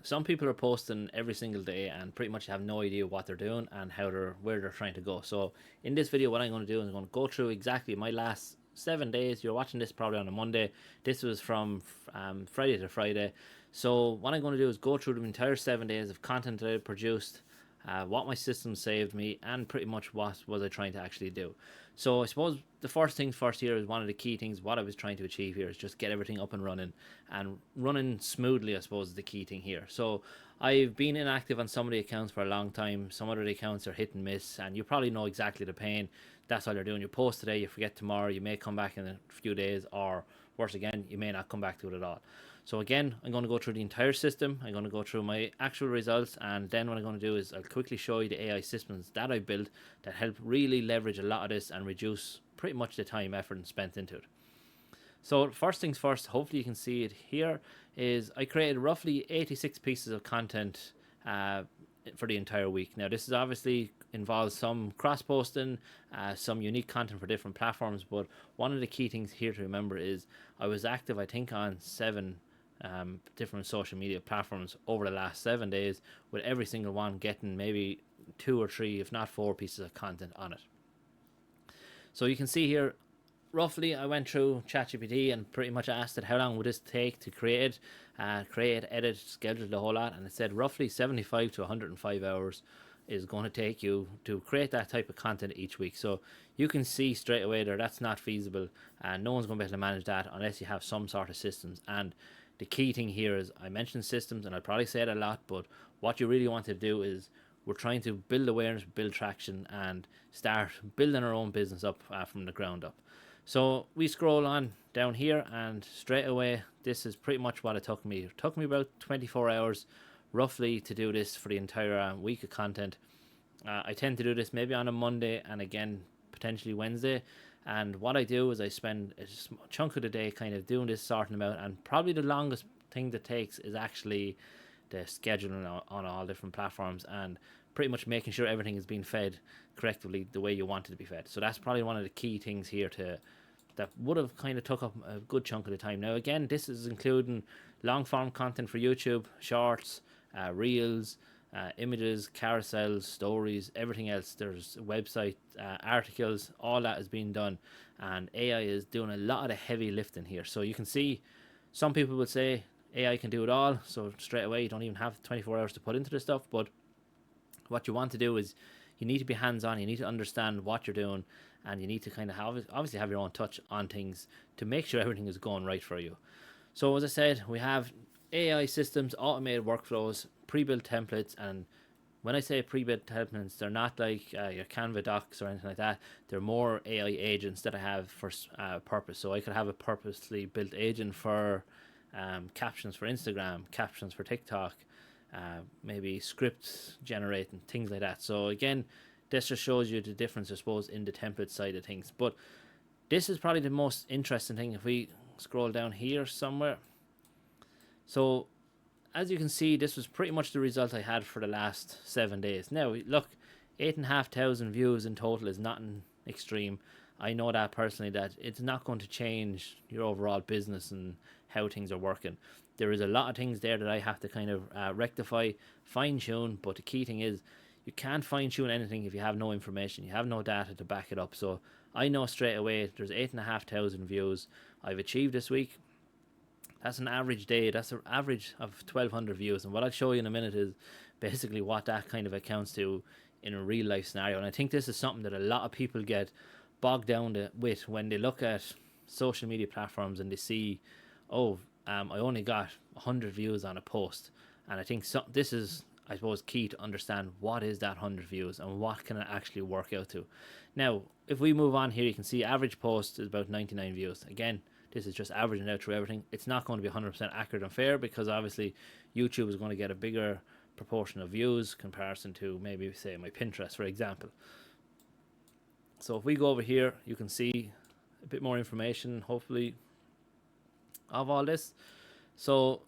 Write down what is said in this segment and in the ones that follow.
some people are posting every single day and pretty much have no idea what they're doing and where they're trying to go. So in this video, what I'm going to do is I'm going to go through exactly my last 7 days. You're watching this probably on a Monday. This was from Friday to Friday. So what I'm going to do is go through the entire 7 days of content that I produced, what my system saved me, and pretty much what was I trying to actually do. So I suppose the first things first here is one of the key things. What I was trying to achieve here is just get everything up and running smoothly, I suppose, is the key thing here. So I've been inactive on some of the accounts for a long time. Some other accounts are hit and miss, and you probably know exactly the pain. That's all they're doing. You post today, you forget tomorrow, you may come back in a few days, or worse again, you may not come back to it at all. So again, I'm going to go through the entire system. I'm going to go through my actual results, and then what I'm going to do is I'll quickly show you the AI systems that I built that help really leverage a lot of this and reduce pretty much the time, effort, and spent into it. So first things first, hopefully you can see it here, is I created roughly 86 pieces of content for the entire week. Now this is obviously involves some cross-posting, some unique content for different platforms, but one of the key things here to remember is I was active, I think, on 7 different social media platforms over the last 7 days, with every single one getting maybe 2 or 3, if not 4 pieces of content on it. So you can see here, roughly, I went through ChatGPT and pretty much asked it how long would this take to create, edit, schedule the whole lot, and it said roughly 75 to 105 hours is going to take you to create that type of content each week. So you can see straight away there that's not feasible, and no one's going to be able to manage that unless you have some sort of systems. And the key thing here is, I mentioned systems and I probably say it a lot, but what you really want to do is we're trying to build awareness, build traction, and start building our own business up from the ground up. So we scroll on down here, and straight away, this is pretty much what it took me. It took me about 24 hours roughly to do this for the entire week of content. I tend to do this maybe on a Monday and again potentially Wednesday. And what I do is I spend a chunk of the day kind of doing this, sorting them out. And probably the longest thing that takes is actually the scheduling on all different platforms and pretty much making sure everything is being fed correctly the way you want it to be fed. So that's probably one of the key things here that would have kind of took up a good chunk of the time. Now again, this is including long form content for YouTube, shorts, reels, images, carousels, stories, everything else. There's website articles, all that is being done, and AI is doing a lot of the heavy lifting here. So you can see some people would say AI can do it all, so straight away you don't even have 24 hours to put into this stuff. But what you want to do is you need to be hands-on, you need to understand what you're doing, and you need to kind of obviously have your own touch on things to make sure everything is going right for you. So as I said, we have AI systems, automated workflows, pre-built templates. And when I say pre-built templates, they're not like your Canva docs or anything like that. They're more AI agents that I have for purpose. So I could have a purposely built agent for captions for Instagram, captions for TikTok, maybe scripts generating, things like that. So again, this just shows you the difference, I suppose, in the template side of things. But this is probably the most interesting thing. If we scroll down here somewhere, so as you can see, this was pretty much the result I had for the last 7 days. Now look, 8,500 views in total is nothing extreme. I know that personally, that it's not going to change your overall business and how things are working. There is a lot of things there that I have to kind of rectify, fine tune, but the key thing is you can't fine tune anything if you have no information, you have no data to back it up. So I know straight away there's 8,500 views I've achieved this week. That's an average day. That's an average of 1,200 views. And what I'll show you in a minute is basically what that kind of accounts to in a real life scenario. And I think this is something that a lot of people get bogged down with when they look at social media platforms and they see, oh, I only got 100 views on a post. And I think this is, I suppose, key to understand what is that 100 views and what can it actually work out to. Now, if we move on here, you can see average post is about 99 views. Again, this is just averaging out through everything. It's not going to be 100% accurate and fair because obviously YouTube is going to get a bigger proportion of views comparison to maybe say my Pinterest, for example. So if we go over here, you can see a bit more information, hopefully, of all this. So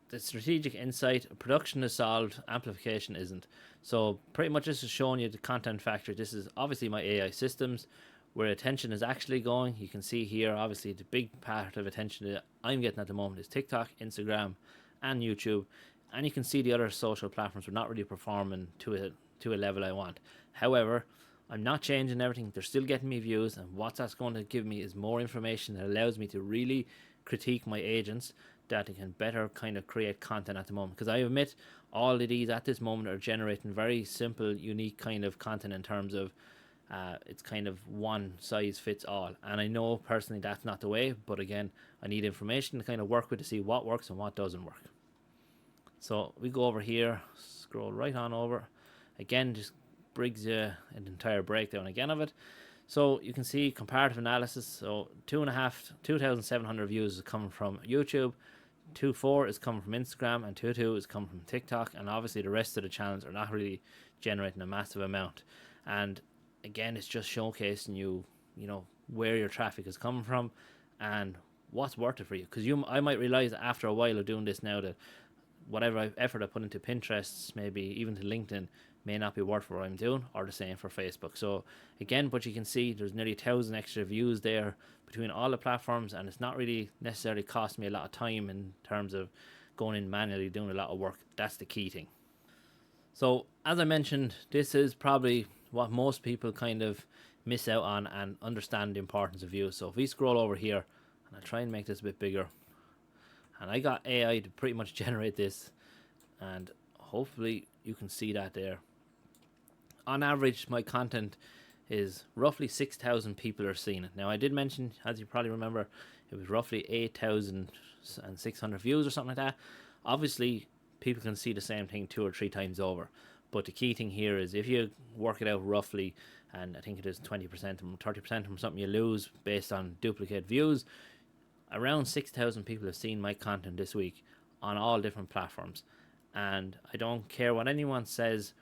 the strategic insight, production is solved, amplification isn't. So pretty much this is showing you the content factory. This is obviously my AI systems, where attention is actually going. You can see here, obviously, the big part of attention that I'm getting at the moment is TikTok, Instagram, and YouTube. and you can see the other social platforms are not really performing to a level I want. However, I'm not changing everything. They're still getting me views, and what that's going to give me is more information that allows me to really critique my agents, that they can better kind of create content at the moment. Because I admit all of these at this moment are generating very simple, unique kind of content in terms of it's kind of one size fits all. And I know personally that's not the way, but again, I need information to kind of work with to see what works and what doesn't work. So we go over here, scroll right on over. Again, just brings you an entire breakdown again of it. So you can see comparative analysis. So 2,700 views is coming from YouTube, 2.4 is coming from Instagram, and 2.2 is coming from TikTok. And obviously the rest of the channels are not really generating a massive amount. And again, it's just showcasing you know, where your traffic is coming from and what's worth it for you. Because I might realize after a while of doing this now that whatever effort I put into Pinterest, maybe even to LinkedIn, may not be worth what I'm doing, or the same for Facebook. So again, but you can see there's nearly 1,000 extra views there between all the platforms, and it's not really necessarily cost me a lot of time in terms of going in manually doing a lot of work. That's the key thing. So as I mentioned, this is probably what most people kind of miss out on and understand the importance of views. So if we scroll over here, and I'll try and make this a bit bigger, and I got AI to pretty much generate this, and hopefully you can see that there. On average, my content is roughly 6,000 people are seeing it. Now, I did mention, as you probably remember, it was roughly 8,600 views or something like that. Obviously, people can see the same thing 2 or 3 times over. But the key thing here is if you work it out roughly, and I think it is 20% or 30% from something you lose based on duplicate views, around 6,000 people have seen my content this week on all different platforms. And I don't care what anyone says,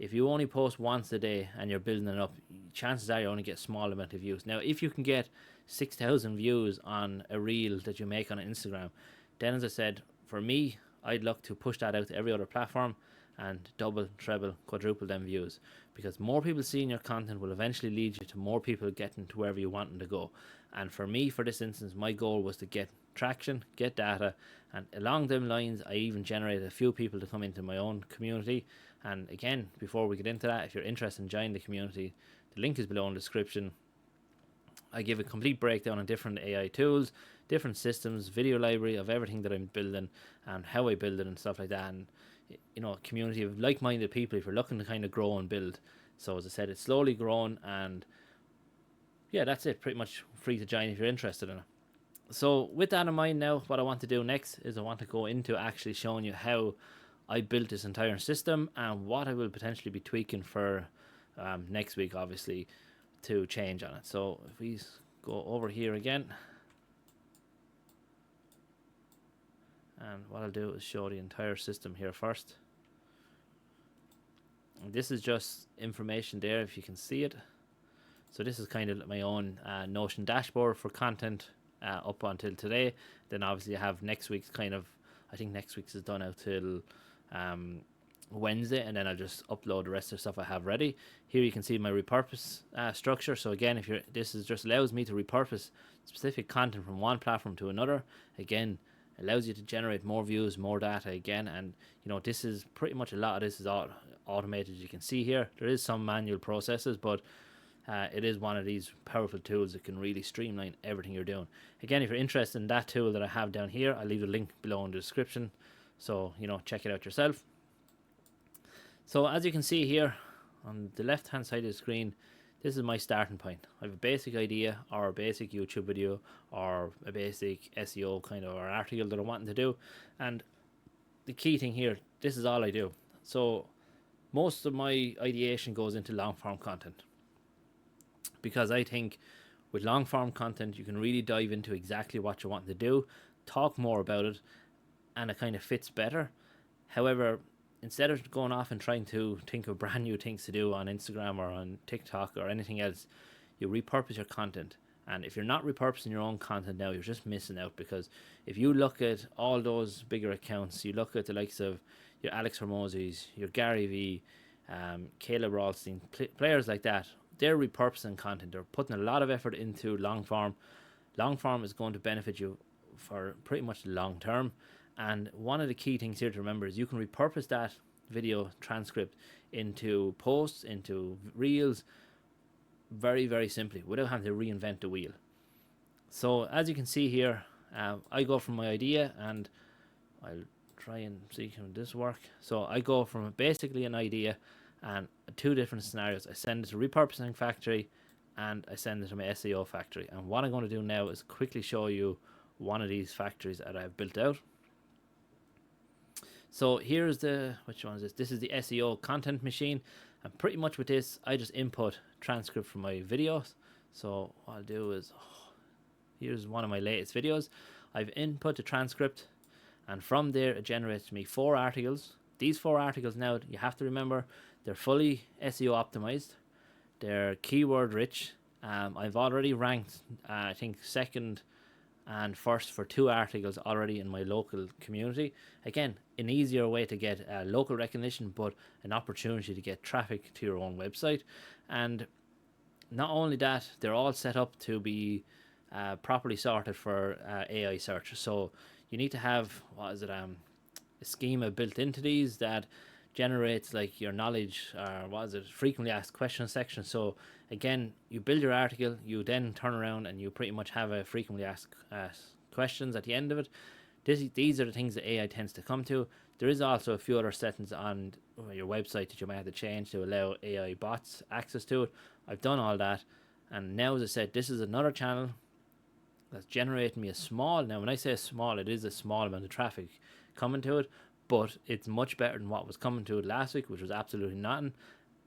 if you only post once a day and you're building it up, chances are you only get a small amount of views. Now, if you can get 6,000 views on a reel that you make on Instagram, then as I said, for me, I'd look to push that out to every other platform and double, treble, quadruple them views, because more people seeing your content will eventually lead you to more people getting to wherever you want them to go. And for me, for this instance, my goal was to get traction, get data, and along them lines I even generated a few people to come into my own community. And again, before we get into that, if you're interested in joining the community, the link is below in the description. I give a complete breakdown on different AI tools, different systems, video library of everything that I'm building and how I build it and stuff like that. And you know, a community of like-minded people if you're looking to kind of grow and build. So as I said, it's slowly growing, and yeah, that's it. Pretty much free to join if you're interested in it. So with that in mind now, what I want to do next is I want to go into actually showing you how I built this entire system and what I will potentially be tweaking for next week, obviously, to change on it. So if we go over here again, and what I'll do is show the entire system here first. And this is just information there if you can see it. So this is kind of my own Notion dashboard for content up until today. Then obviously I have next week's kind of, I think next week's is done out till Wednesday, and then I'll just upload the rest of the stuff I have ready. Here you can see my repurpose structure. So again, if you're, this is just allows me to repurpose specific content from one platform to another. Again, allows you to generate more views, more data again. And you know, this is pretty much, a lot of this is automated. You can see here there is some manual processes, but it is one of these powerful tools that can really streamline everything you're doing. Again, if you're interested in that tool that I have down here, I'll leave the link below in the description, so you know, check it out yourself. So as you can see here on the left hand side of the screen, this is my starting point. I have a basic idea or a basic YouTube video or a basic SEO kind of or article that I'm wanting to do, and the key thing here, this is all I do. So most of my ideation goes into long form content, because I think with long form content you can really dive into exactly what you want to do, talk more about it, and it kind of fits better. However, instead of going off and trying to think of brand new things to do on Instagram or on TikTok or anything else, you repurpose your content. And if you're not repurposing your own content now, you're just missing out, because if you look at all those bigger accounts, you look at the likes of your Alex Hormozzi's, your Gary Vee, Caleb Ralston, players like that, they're repurposing content. They're putting a lot of effort into long form. Long form is going to benefit you for pretty much the long term. And one of the key things here to remember is you can repurpose that video transcript into posts, into reels, very, very simply, without having to reinvent the wheel. So as you can see here, I go from my idea, and I'll try and see how this work. So I go from basically an idea and two different scenarios. I send it to repurposing factory, and I send it to my SEO factory. And what I'm going to do now is quickly show you one of these factories that I've built out. So here's which one is this? This is the SEO content machine. And pretty much with this, I just input transcript from my videos. So what I'll do is, here's one of my latest videos. I've input the transcript, and from there it generates me 4 articles. These 4 articles now, you have to remember, they're fully SEO optimized. They're keyword rich. I've already ranked, I think, second and first for 2 articles already in my local community. Again, an easier way to get local recognition, but an opportunity to get traffic to your own website. And not only that, they're all set up to be properly sorted for AI search. So you need to have, a schema built into these that generates like your knowledge, frequently asked questions section. So again, you build your article, you then turn around and you pretty much have a frequently asked questions at the end of it. These are the things that AI tends to come to. There is also a few other settings on your website that you might have to change to allow AI bots access to it. I've done all that, and now, as I said, this is another channel that's generating me a small, now when I say small, it is a small amount of traffic coming to it, but it's much better than what was coming to it last week, which was absolutely nothing.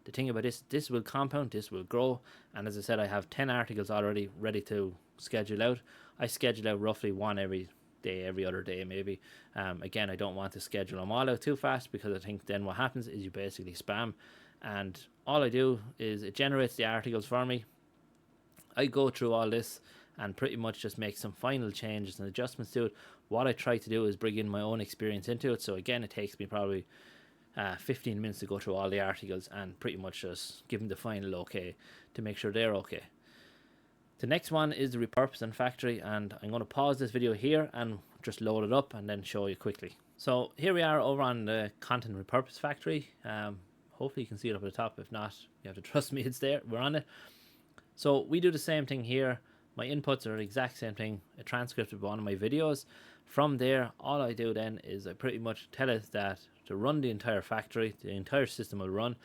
The thing about this will compound, this will grow, and as I said, I have 10 articles already ready to schedule out. I schedule out roughly one every day, every other day maybe. Again, I don't want to schedule them all out too fast, because I think then what happens is you basically spam, and all I do is it generates the articles for me. I go through all this and pretty much just make some final changes and adjustments to it. What I try to do is bring in my own experience into it. So again, it takes me probably 15 minutes to go through all the articles and pretty much just give them the final okay to make sure they're okay. The next one is the repurposing factory, and I'm going to pause this video here and just load it up and then show you quickly. So here we are over on the content repurpose factory. Hopefully you can see it up at the top. If not, you have to trust me, it's there. We're on it. So we do the same thing here. My inputs are the exact same thing, a transcript of one of my videos. From there, all I do then is I pretty much tell it that to run the entire factory, the entire system will run.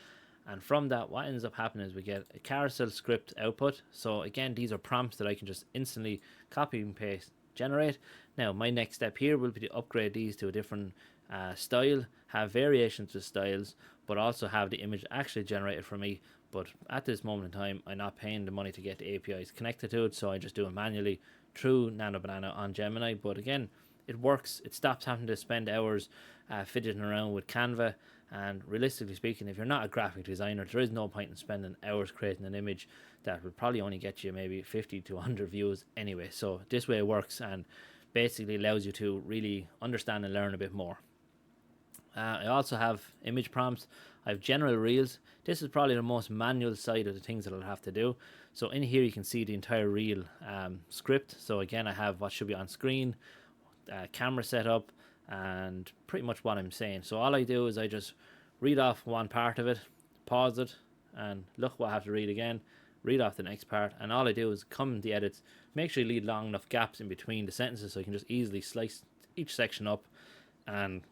And from that, what ends up happening is we get a carousel script output. So again, these are prompts that I can just instantly copy and paste, generate. Now, my next step here will be to upgrade these to a different style, have variations with styles, but also have the image actually generated for me. But at this moment in time, I'm not paying the money to get the APIs connected to it, so I just do it manually through Nano Banana on Gemini. But again, it works. It stops having to spend hours fidgeting around with Canva. And realistically speaking, if you're not a graphic designer, there is no point in spending hours creating an image that will probably only get you maybe 50 to 100 views anyway. So this way it works and basically allows you to really understand and learn a bit more. I also have image prompts. I have general reels. This is probably the most manual side of the things that I'll have to do. So in here you can see the entire reel script. So again, I have what should be on screen, camera setup, and pretty much what I'm saying. So all I do is I just read off one part of it, pause it, and look what I have to read again, read off the next part, and all I do is come in the edits, make sure you leave long enough gaps in between the sentences so you can just easily slice each section up, and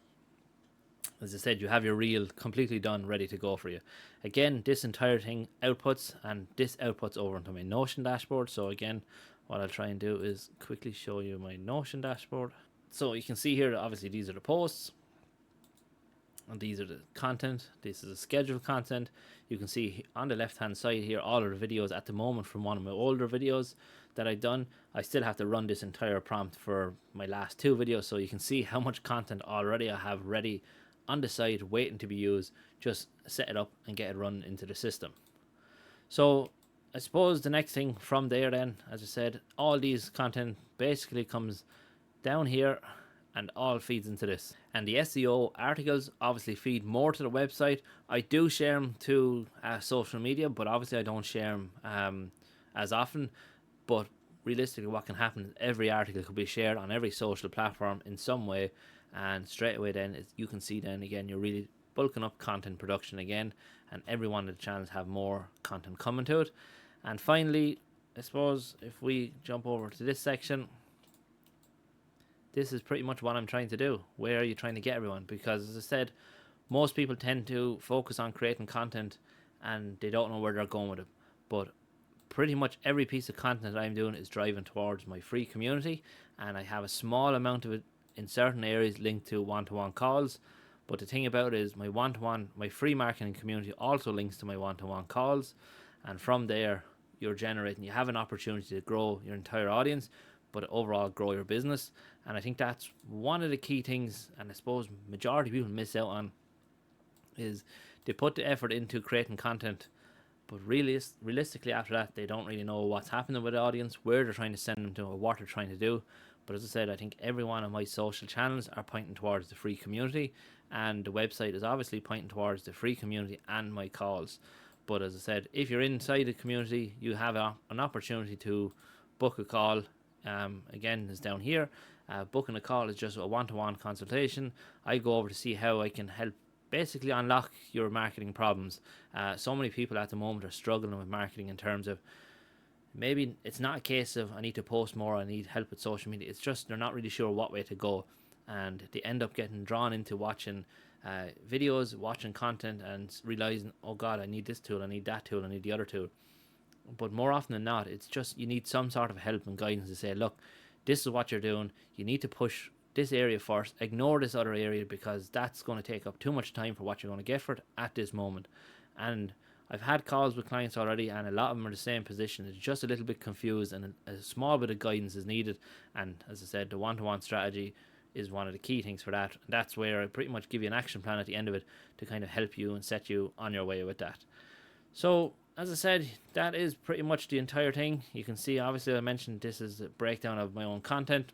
as I said, you have your reel completely done, ready to go for you. Again, this entire thing outputs, and this outputs over into my Notion dashboard. So again, what I'll try and do is quickly show you my Notion dashboard. So you can see here, obviously these are the posts, and these are the content. This is the scheduled content. You can see on the left hand side here all of the videos at the moment from one of my older videos that I've done. I still have to run this entire prompt for my last 2 videos, so you can see how much content already I have ready on the side waiting to be used. Just set it up and get it run into the system. So I suppose the next thing from there then, as I said, all these content basically comes down here and all feeds into this. And the SEO articles obviously feed more to the website. I do share them to social media, but obviously I don't share them as often. But realistically, what can happen is every article could be shared on every social platform in some way, and straight away then you can see then again you're really bulking up content production again, and every one of the channels have more content coming to it. And finally, I suppose if we jump over to this section, this is pretty much what I'm trying to do. Where are you trying to get everyone? Because as I said, most people tend to focus on creating content and they don't know where they're going with it. But pretty much every piece of content that I'm doing is driving towards my free community, and I have a small amount of it in certain areas linked to one-to-one calls. But the thing about it is my one-to-one, my free marketing community also links to my one-to-one calls, and from there you have an opportunity to grow your entire audience, but overall grow your business. And I think that's one of the key things, and I suppose majority of people miss out on, is they put the effort into creating content, but realistically after that they don't really know what's happening with the audience, where they're trying to send them to, or what they're trying to do. But as I said, I think every one of my social channels are pointing towards the free community, and the website is obviously pointing towards the free community and my calls. But as I said, if you're inside the community, you have an opportunity to book a call. Again, it's down here. Booking a call is just a one-to-one consultation. I go over to see how I can help basically unlock your marketing problems. So many people at the moment are struggling with marketing in terms of, maybe it's not a case of I need to post more, I need help with social media. It's just they're not really sure what way to go, and they end up getting drawn into watching videos, watching content, and realizing, oh God, I need this tool, I need that tool, I need the other tool. But more often than not, it's just you need some sort of help and guidance to say, look, this is what you're doing. You need to push this area first. Ignore this other area because that's going to take up too much time for what you're going to get for it at this moment. And I've had calls with clients already, and a lot of them are in the same position. It's just a little bit confused, and a small bit of guidance is needed. And as I said, the one-to-one strategy is one of the key things for that. And that's where I pretty much give you an action plan at the end of it to kind of help you and set you on your way with that. So as I said, that is pretty much the entire thing. You can see, obviously I mentioned this is a breakdown of my own content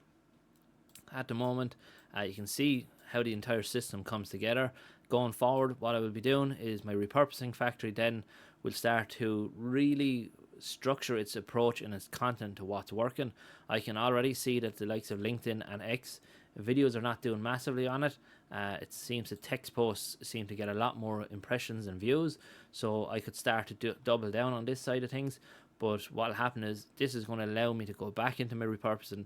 at the moment. You can see how the entire system comes together. Going forward, what I will be doing is my repurposing factory then will start to really structure its approach and its content to what's working. I can already see that the likes of LinkedIn and X, videos are not doing massively on it. It seems that text posts seem to get a lot more impressions and views, so I could start to double down on this side of things. But what will happen is this is going to allow me to go back into my repurposing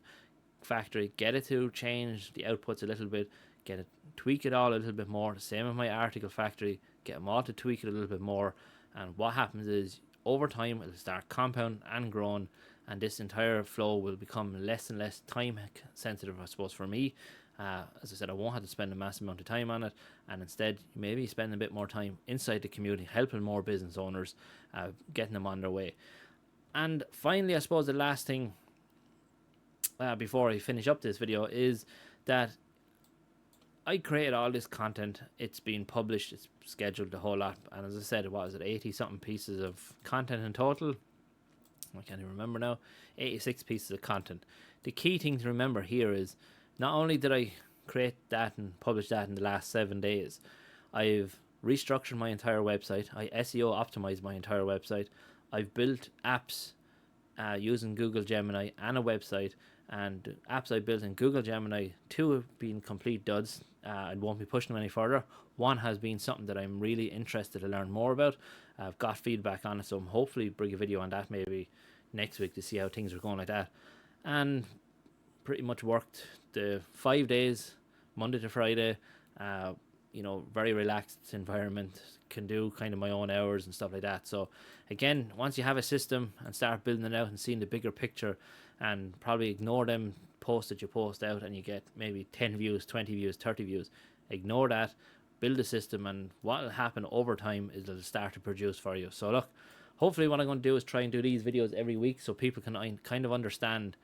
factory, get it to change the outputs a little bit, get it, tweak it all a little bit more. Same with my article factory, get them all to tweak it a little bit more. And what happens is over time it'll start compound and growing, and this entire flow will become less and less time sensitive, I suppose, for me. As I said, I won't have to spend a massive amount of time on it, and instead maybe spend a bit more time inside the community helping more business owners, getting them on their way. And finally, I suppose the last thing before I finish up this video is that I created all this content. It's been published, it's scheduled, the whole lot. And as I said, what was it, 80 something pieces of content in total? I can't even remember now. 86 pieces of content. The key thing to remember here is not only did I create that and publish that in the last 7 days, I've restructured my entire website. I SEO optimized my entire website. I've built apps using Google Gemini and a website. And apps I built in Google Gemini, 2 have been complete duds. I won't be pushing them any further. 1 has been something that I'm really interested to learn more about. I've got feedback on it, so I'm hopefully bring a video on that maybe next week to see how things are going like that. And pretty much worked the 5 days, Monday to Friday. Very relaxed environment, can do kind of my own hours and stuff like that. So again, once you have a system and start building it out and seeing the bigger picture, and probably ignore them posts that you post out and you get maybe 10 views, 20 views, 30 views, ignore that, build a system, and what will happen over time is it'll start to produce for you. So look, hopefully what I'm going to do is try and do these videos every week so people can kind of understand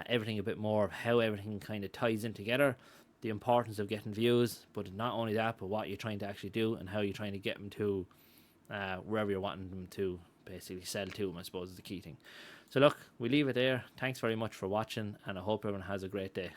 everything a bit more, how everything kind of ties in together, the importance of getting views, but not only that, but what you're trying to actually do and how you're trying to get them to wherever you're wanting them to basically sell to them, I suppose, is the key thing. So look, we leave it there. Thanks very much for watching, and I hope everyone has a great day.